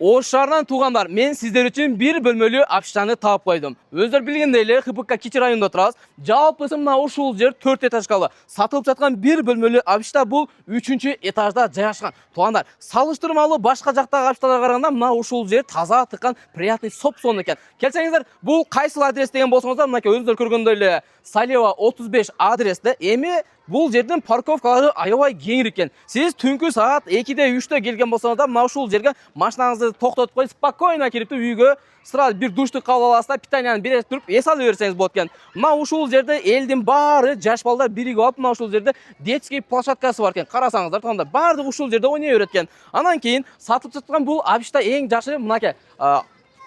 Ош шаарынан туугандар, мен сиздер үчүн бир бөлмөлүү общаганы таап койдум. Өздөр билгендей эле ХПК Кичи районунда турабыз. Жалпысы мына ушул жер 4 этажкалы. Сатылып жаткан бир бөлмөлүү общага бул 3-этажда жайгашкан. Туугандар, салыштырмалуу башка жактагы общагаларга караганда мына ушул жер таза тыккан, приятный соп-сонун экен. Келсеңиздер, бул кайсыл адрес деген болсоңуздар, мынакей өзүңүздөр көргөндөй эле Салева 35 адресте. Эми бул жердин парковкалары аябай кеңир экен. Сиз түнкү саат 2-де 3-тө келген болсоңуздар, мына ушул жерге машинаңызды токтотуп коюп, спокойно кирип үйгө сразу бир душту кабыл аласыздар, питанияны бере туруп эс ала берсеңиз болот экен. Мына ушул жерде элдин баары, жаш балдар биригип алып, мына ушул жерде детский площадкасы бар экен. Карасаңыздар, туугандар, баардыгы ушул жерде ойной берет экен. Анан кийин сатылып жаткан бул абишта эң жакшы мынакей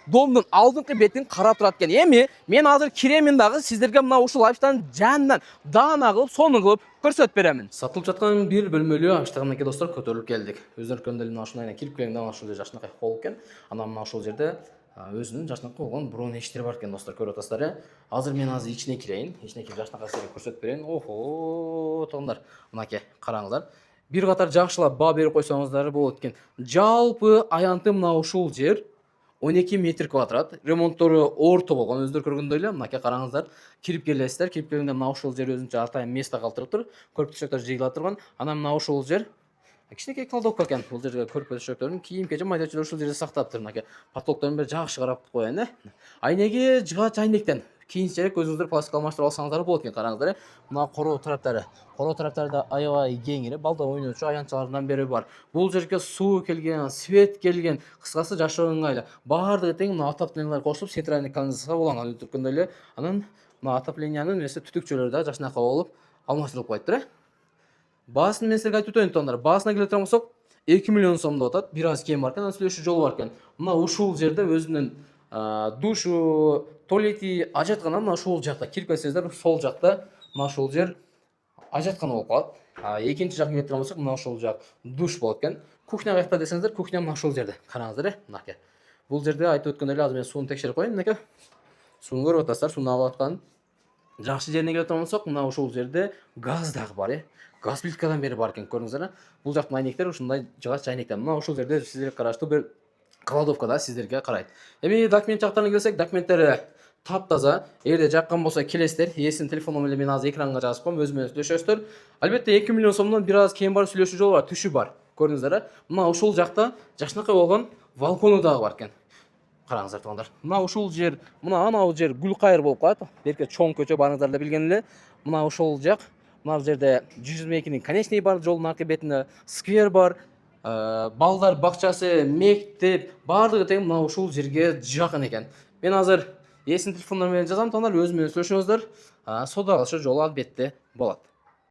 домдун алдыңкы бетин карап турат экен. Эми мен азыр киремин дагы сиздерге мына ушул абиштанын жанынан даана кылып, сонун кылып көрсөтүп беремин. Сатылып жаткан бир бөлмөлүү абиштага мынакей достор көтөрүлүп келдик. Өздөрү көргөндөй мына ушундай кирип келгенде мына ушул жерде жакшынакай холл экен. Анан мына ушул жерде өзүнүн жакшынакай болгон броон эшиктери бар экен достор, көрүп атасыздар. Азыр мен ичине кирейин. Ичине кирип жакшынакай сиздерге көрсөтүп берейин. Охо, туугандар, мынакей караңыздар. Бир катар жакшылап баа берип койсоңуздар болот экен. Жалпы аянты мына ушул жер 12 метр квадрат. Ремонттору орто болгон, өздөрү көргөндөй эле. Мынакей караңыздар. Кирип келесиздер. Кирип келгенде мына ушул жер өзүнчө атайын место калтырып тур. Көрпө төшөктөр жыйыла турган. Анан мына ушул жер кичинекей кладовка экен. Бул жерге көрпө төшөктөрдүн, кийим-кече майда-чүйдө ушул жерде сактаптыр. Мынакей потолокторун бир жакшы карап коеюн, Айнеге жыга чайнектен кийинчерээк өзүңүздөр пластик алмаштырып алсаңыздар болот экен. Караңыздар, мына короо тараптары да аябай кеңири, балдар ойночу аянтчалардан бери бар. Бул жерге суу келген, свет келген, кыскасы жашоо ыңгайлуу. Баардыгы тең мына отоплениялар кошулуп, центральный канализация болгон өткөндөй эле. Анан мына отоплениянын эмеси түтүкчөлөрү да жакшынакай болуп алмаштырылып коюптур. Баасын мен силерге айтып өтөйүн туугандар. Баасына келе турган болсок, 2 миллион сомдо атат. Бир аз кем бар экен, анан сүйлөшүү жолу бар экен. Мына ушул жерде өзүнүн душу, туалети, ажаткана мына ушул жакта. Кирип келсеңиздер, сол жакта мына ушул жер ажаткана болуп калат. Экинчи жакка келе турган болсок, мына ушул жак душ болот экен. Кухня каякта десеңиздер, кухня мына ушул жерде. Караңыздар, мынакей. Бул жерде айтып өткөндөй эле, азыр мен сууну текшерип коеюн, мынакей. Сууну көрүп атасыздар, сууну алып аткан. Жакшы жерине келе турган болсок, мына ушул жерде газ дагы бар, Газ плиткадан бери бар экен, көрдүңүздөр. Бул жактын айнектери ушундай жыгач чайнектен. Мына ушул жерде сиздерге караштуу бир кладовка да сиздерге карайт. Эми документ жактарына келсек, документтери таптаза. Эгерде жаккан болсо келесиздер. Эсин телефон номерин мен азыр экранга жазып коем, өзү менен сүйлөшөсүздөр. Албетте 2 миллион сомдон бир аз кем бар, сүйлөшүү жолу бар, түшү бар. Көрдүңүздөр. Мына ушул жакта жакшынакай болгон балкону дагы бар экен. Караңыздар туугандар. Мына ушул жер, мына анау жер Гүлкайыр болуп калат. Берке чоң көчө барыңыздар да билген эле. Мына ушул жак, мына жерде 122-нин конечный бар, жолдун аркы бетинде сквер бар. Балдар бакчасы, мектеп, баардыгы тең мына ушул жерге жакын экен. Мен азыр эсин телефон номерин жазам, туугандар, өзү менен сүйлөшүңүздөр. Соода алышы жолу албетте болот.